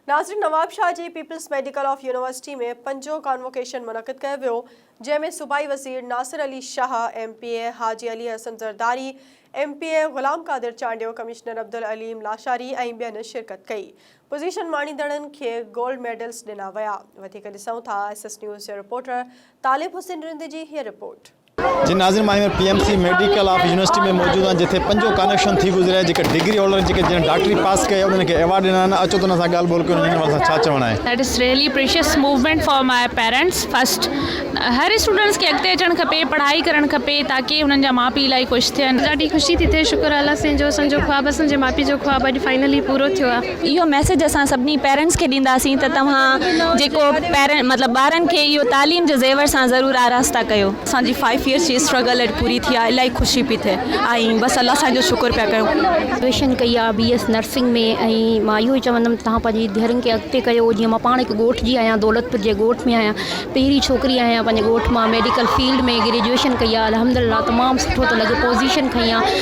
नाज़रीन, Nawab Shah ji peoples medical of university में 5 convocation मुनक़िद कयो वियो, जंहिंमें सूबाई वज़ीर नासिर अली शाह, MPA हाजी अली हसन ज़रदारी, MPA ग़ुलाम क़ादिर चांडियो, कमिश्नर अब्दुल अलीम लाशारी ऐं ॿियनि शिरकत कई। पोज़ीशन माणींदड़नि खे गोल्ड मेडल्स ॾिना विया। वधीक ॾिसूं था SS न्यूज़ जे रिपोर्टर तालिब हुसैन रिंद जी हीअ रिपोर्ट। जी नाज़रीन, मां PMC मेडिकल ऑफ यूनिवर्सिटी में मौजूद आहियां, जिथे 5 कनेक्शन थी गुज़रिया, जेके डिग्री होल्डर जेके डॉक्टरी पास कया उन्हनि खे अवार्ड ॾिना आहिनि। अचो त हुन सां ॻाल्हि ॿोल कयो, हुननि वास्ते छा चवणु आहे। That is really precious movement for my parents. First हर स्टूडेंट्स खे अॻिते अचणु खपे, पढ़ाई करणु खपे, ताकि हुननि जा माउ पीउ इलाही ख़ुशि थियनि। ॾाढी ख़ुशी थी थिए, शुक्र अल्लाह से जो असांजो ख़्वाबु, असांजे माउ पीउ जो ख़्वाबु अॼु फाइनली पूरो थियो आहे। इहो मैसेज असां सभिनी पेरेंट्स खे ॾींदासीं त तव्हां जेको मतिलबु ॿारनि खे इहो तालीम जे ज़ेवर सां ज़रूरु आरास्ता कयो। असांजी 5 इयर्स जी स्ट्रगल पूरी थी आहे, इलाही ख़ुशी पई थिए ऐं बसि अल्लाह सां जो शुक्र पिया कयूं। ग्रेजुएशन कई आहे BS नर्सिंग में, ऐं मां इहो ई चवंदमि तव्हां पंहिंजी धीअरुनि खे अॻिते कयो। जीअं मां पाण हिकु ॻोठ जी आहियां, दौलतपुर जे ॻोठ में आहियां, पहिरीं छोकिरी आहियां पंहिंजे ॻोठ मां। मेडिकल फील्ड में ग्रेजुएशन कई आहे, अल्हम्दुलिल्लाह तमामु सुठो थो लॻे, पोज़ीशन खई आहे।